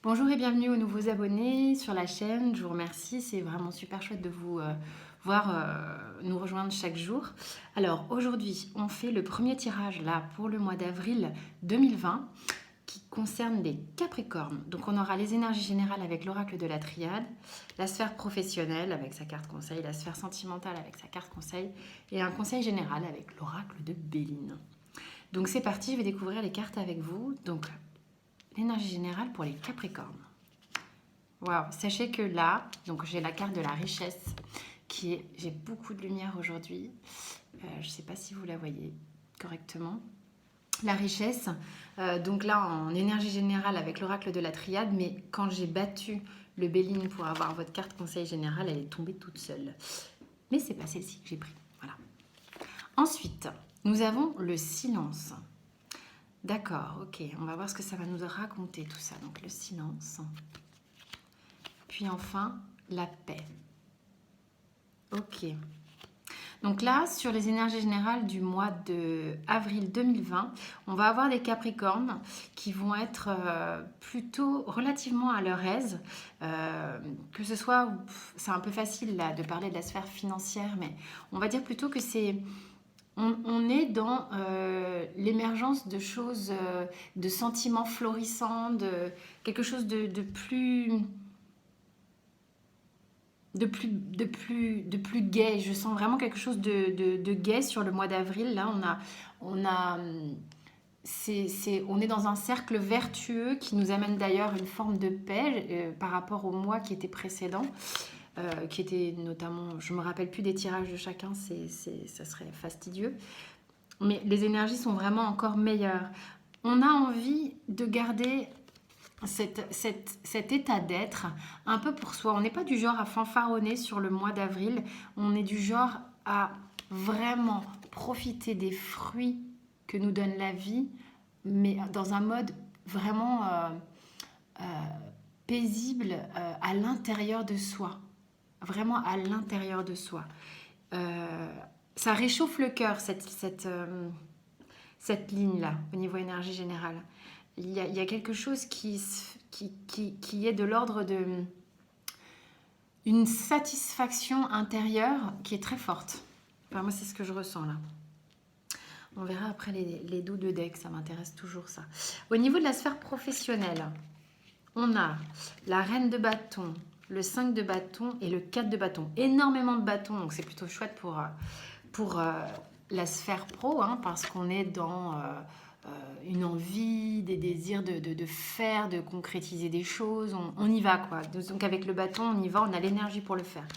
Bonjour et bienvenue aux nouveaux abonnés sur la chaîne. Je vous remercie, c'est vraiment super chouette de vous voir nous rejoindre chaque jour. Alors aujourd'hui, on fait le premier tirage là pour le mois d'avril 2020 qui concerne les Capricornes. Donc on aura les énergies générales avec l'oracle de la triade, la sphère professionnelle avec sa carte conseil, la sphère sentimentale avec sa carte conseil et un conseil général avec l'oracle de Béline. Donc c'est parti, je vais découvrir les cartes avec vous. Donc l'énergie générale pour les Capricornes. Waouh, sachez que là, donc j'ai la carte de la richesse qui est, j'ai beaucoup de lumière aujourd'hui. Je ne sais pas si vous la voyez correctement. La richesse, donc là en énergie générale avec l'oracle de la triade, mais quand j'ai battu le Béline pour avoir votre carte conseil général, elle est tombée toute seule. Mais c'est pas celle-ci que j'ai pris. Voilà. Ensuite, nous avons le silence. D'accord, ok, on va voir ce que ça va nous raconter tout ça. Donc le silence. Puis enfin, la paix. Ok. Donc là, sur les énergies générales du mois de avril 2020, on va avoir des Capricornes qui vont être plutôt relativement à leur aise. Que ce soit, c'est un peu facile là de parler de la sphère financière, mais on va dire plutôt que c'est... On est dans l'émergence de choses, de sentiments florissants, de quelque chose de plus... de plus gai. Je sens vraiment quelque chose de gai sur le mois d'avril. Là, on est dans un cercle vertueux qui nous amène d'ailleurs une forme de paix par rapport au mois qui était précédent, qui était notamment, je me rappelle plus des tirages de chacun, ça serait fastidieux. Mais les énergies sont vraiment encore meilleures. On a envie de garder cet état d'être un peu pour soi. On n'est pas du genre à fanfaronner sur le mois d'avril, on est du genre à vraiment profiter des fruits que nous donne la vie, mais dans un mode vraiment euh, paisible à l'intérieur de soi. Vraiment à l'intérieur de soi. Ça réchauffe le cœur, cette ligne-là, au niveau énergie générale. Il y a quelque chose qui est de l'ordre de une satisfaction intérieure qui est très forte. Enfin, moi, c'est ce que je ressens là. On verra après les dos de deck, ça m'intéresse toujours ça. Au niveau de la sphère professionnelle, on a la reine de bâton, le 5 de bâton et le 4 de bâton. Énormément de bâtons, donc c'est plutôt chouette pour la sphère pro, hein, parce qu'on est dans une envie, des désirs de faire, de concrétiser des choses. On y va, quoi. Donc avec le bâton, on y va, on a l'énergie pour le faire.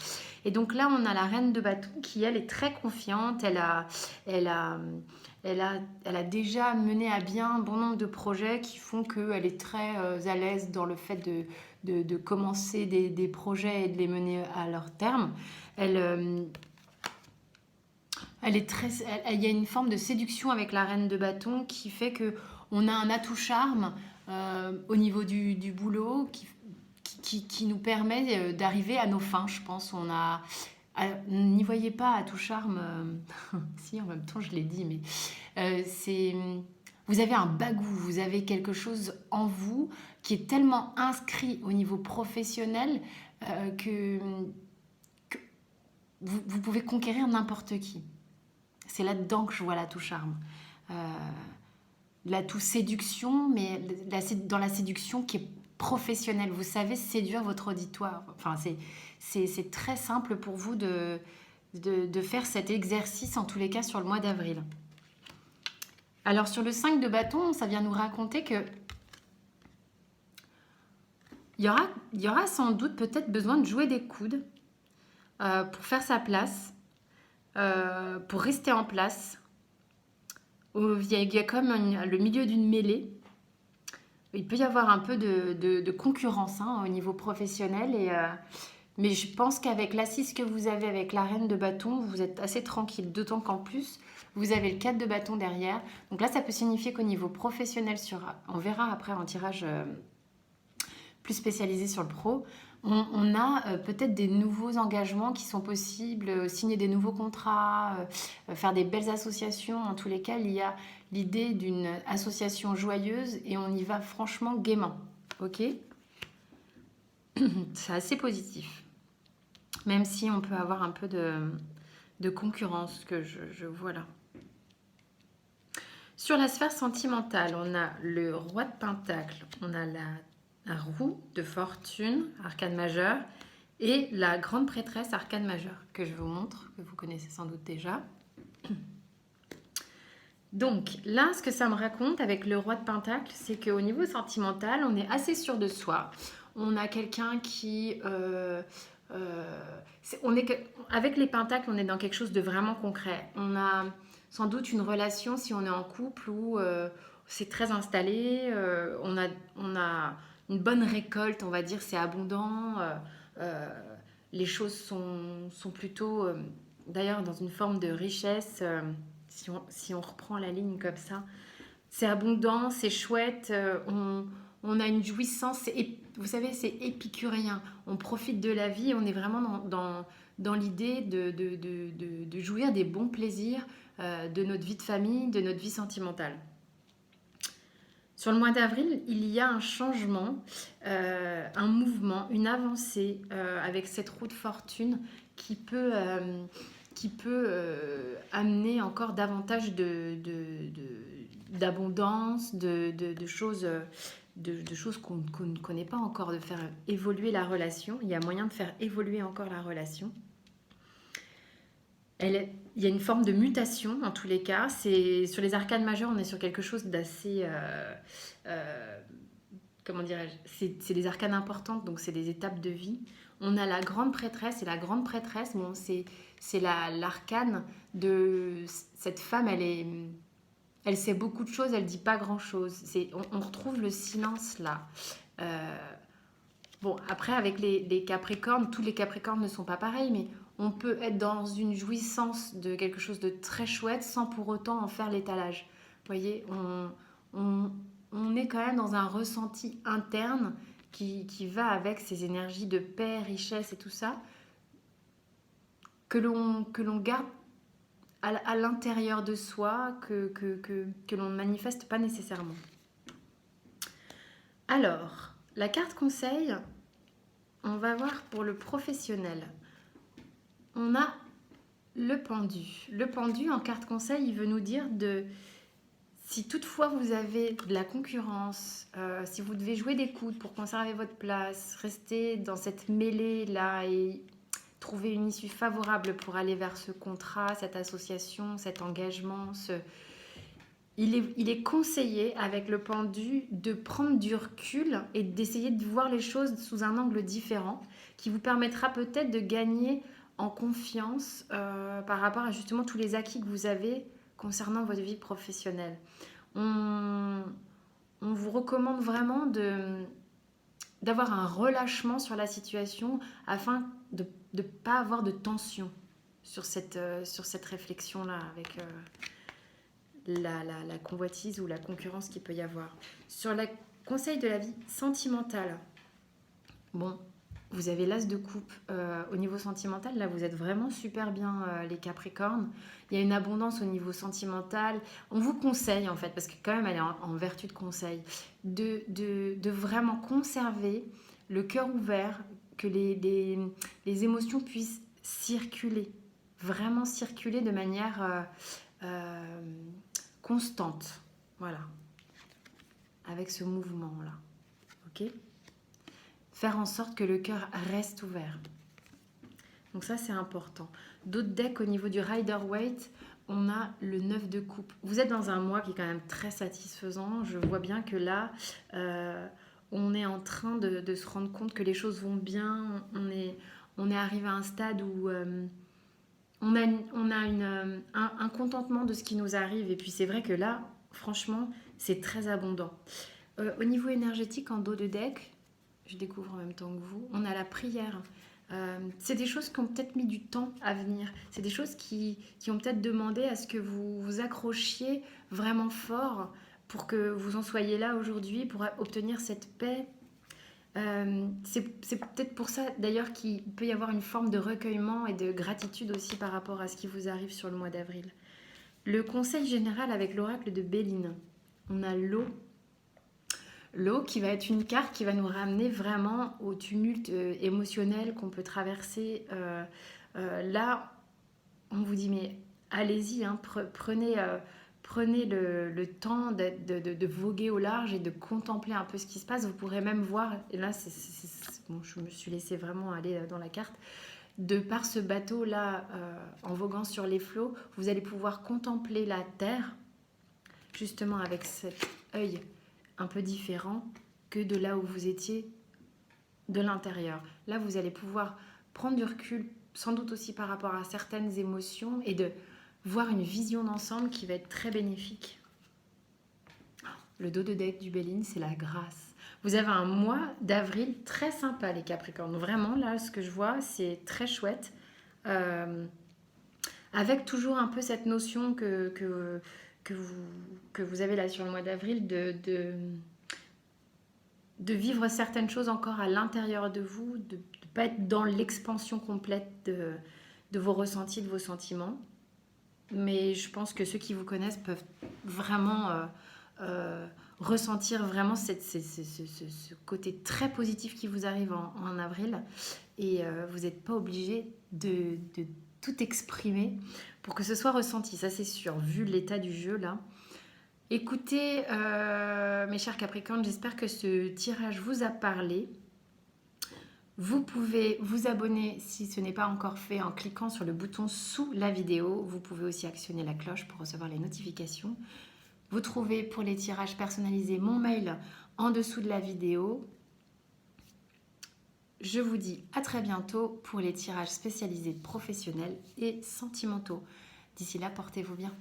Et donc là, on a la reine de bâton qui, elle, est très confiante. Elle a déjà mené à bien un bon nombre de projets qui font qu'elle est très à l'aise dans le fait de commencer des projets et de les mener à leur terme. Il y a une forme de séduction avec la reine de bâton qui fait que on a un atout charme au niveau du boulot qui nous permet d'arriver à nos fins, je pense. N'y voyez pas atout charme, si en même temps je l'ai dit, mais vous avez un bagou, vous avez quelque chose en vous qui est tellement inscrit au niveau professionnel que vous pouvez conquérir n'importe qui. C'est là-dedans que je vois l'atout charme. L'atout séduction, mais dans la séduction qui est professionnelle. Vous savez séduire votre auditoire. Enfin, c'est très simple pour vous de faire cet exercice, en tous les cas, sur le mois d'avril. Alors, sur le 5 de bâton, ça vient nous raconter que il y aura sans doute peut-être besoin de jouer des coudes pour faire sa place, pour rester en place. Il y a comme le milieu d'une mêlée. Il peut y avoir un peu de concurrence, hein, au niveau professionnel. Mais je pense qu'avec l'assise que vous avez avec la reine de bâton, vous êtes assez tranquille. D'autant qu'en plus, vous avez le 4 de bâton derrière. Donc là, ça peut signifier qu'au niveau professionnel, on verra après en tirage plus spécialisé sur le pro, on a peut-être des nouveaux engagements qui sont possibles, signer des nouveaux contrats, faire des belles associations. En tous les cas, il y a l'idée d'une association joyeuse et on y va franchement gaiement. Ok ? C'est assez positif. Même si on peut avoir un peu de concurrence que je vois là. Sur la sphère sentimentale, on a le roi de Pentacle, on a la roue de fortune, arcane majeur, et la grande prêtresse, arcane majeur, que je vous montre, que vous connaissez sans doute déjà. Donc là, ce que ça me raconte avec le roi de Pentacle, c'est qu'au niveau sentimental, on est assez sûr de soi. On a quelqu'un qui... avec les pentacles, on est dans quelque chose de vraiment concret. On a sans doute une relation, si on est en couple, où c'est très installé, on a une bonne récolte, on va dire, c'est abondant. Euh, les choses sont plutôt, d'ailleurs, dans une forme de richesse. Si on reprend la ligne comme ça, c'est abondant, c'est chouette, on a une jouissance, vous savez, c'est épicurien. On profite de la vie, on est vraiment dans l'idée de jouir des bons plaisirs de notre vie de famille, de notre vie sentimentale. Sur le mois d'avril, il y a un changement, un mouvement, une avancée avec cette roue de fortune qui peut amener encore davantage d'abondance, de choses qu'on ne connaît pas encore, de faire évoluer la relation. Il y a moyen de faire évoluer encore la relation. Il y a une forme de mutation en tous les cas. Sur les arcanes majeures, on est sur quelque chose d'assez... comment dirais-je, c'est des arcanes importantes, donc c'est des étapes de vie. On a la grande prêtresse, et la grande prêtresse, bon, c'est l'arcane de cette femme, elle sait beaucoup de choses, elle dit pas grand-chose. On retrouve le silence là. Bon, après, avec les Capricornes, tous les Capricornes ne sont pas pareils, mais on peut être dans une jouissance de quelque chose de très chouette sans pour autant en faire l'étalage. Vous voyez, on est quand même dans un ressenti interne qui va avec ces énergies de paix, richesse et tout ça, que l'on garde à l'intérieur de soi, que l'on ne manifeste pas nécessairement. Alors, la carte conseil, on va voir pour le professionnel. On a le pendu. Le pendu, en carte conseil, il veut nous dire si toutefois vous avez de la concurrence, si vous devez jouer des coudes pour conserver votre place, rester dans cette mêlée-là et trouver une issue favorable pour aller vers ce contrat, cette association, cet engagement, il est conseillé avec le pendu de prendre du recul et d'essayer de voir les choses sous un angle différent qui vous permettra peut-être de gagner en confiance par rapport à justement tous les acquis que vous avez concernant votre vie professionnelle. On vous recommande vraiment d'avoir un relâchement sur la situation afin de ne pas avoir de tension sur cette réflexion-là avec la convoitise ou la concurrence qu'il peut y avoir. Sur le conseil de la vie sentimentale, bon, vous avez l'as de coupe. Au niveau sentimental, là, vous êtes vraiment super bien, les Capricornes. Il y a une abondance au niveau sentimental. On vous conseille, en fait, parce que quand même, elle est en vertu de conseil, de vraiment conserver le cœur ouvert, que les émotions puissent circuler, vraiment circuler de manière constante. Voilà. Avec ce mouvement-là. OK ? Faire en sorte que le cœur reste ouvert. Donc ça, c'est important. D'autres decks au niveau du Rider-Waite, on a le 9 de coupe. Vous êtes dans un mois qui est quand même très satisfaisant. Je vois bien que là, on est en train de se rendre compte que les choses vont bien. On est arrivé à un stade où on a un contentement de ce qui nous arrive. Et puis c'est vrai que là, franchement, c'est très abondant. Au niveau énergétique, en dos de deck, je découvre en même temps que vous, on a la prière. C'est des choses qui ont peut-être mis du temps à venir. C'est des choses qui ont peut-être demandé à ce que vous vous accrochiez vraiment fort pour que vous en soyez là aujourd'hui, pour obtenir cette paix. C'est peut-être pour ça d'ailleurs qu'il peut y avoir une forme de recueillement et de gratitude aussi par rapport à ce qui vous arrive sur le mois d'avril. Le conseil général avec l'oracle de Béline, on a l'eau. l'eau qui va être une carte qui va nous ramener vraiment au tumulte émotionnel qu'on peut traverser. Là, on vous dit, mais allez-y, hein, prenez le temps de voguer au large et de contempler un peu ce qui se passe. Vous pourrez même voir, et là, bon, je me suis laissée vraiment aller dans la carte, de par ce bateau-là, en voguant sur les flots, vous allez pouvoir contempler la terre, justement avec cet œil un peu différent que de là où vous étiez de l'intérieur. Là, vous allez pouvoir prendre du recul, sans doute aussi par rapport à certaines émotions, et de voir une vision d'ensemble qui va être très bénéfique. Le dos de deck du Béline, c'est la grâce. Vous avez un mois d'avril très sympa, les Capricornes. Vraiment, là, ce que je vois, c'est très chouette. Avec toujours un peu cette notion que vous avez là sur le mois d'avril de vivre certaines choses encore à l'intérieur de vous, de ne pas être dans l'expansion complète de vos ressentis, de vos sentiments. Mais je pense que ceux qui vous connaissent peuvent vraiment ressentir vraiment ce côté très positif qui vous arrive en avril. Et vous n'êtes pas obligé de tout exprimer pour que ce soit ressenti, ça c'est sûr, vu l'état du jeu là. Écoutez, mes chers Capricornes, j'espère que ce tirage vous a parlé. Vous pouvez vous abonner si ce n'est pas encore fait en cliquant sur le bouton sous la vidéo. Vous pouvez aussi actionner la cloche pour recevoir les notifications. Vous trouvez pour les tirages personnalisés mon mail en dessous de la vidéo. Je vous dis à très bientôt pour les tirages spécialisés professionnels et sentimentaux. D'ici là, portez-vous bien.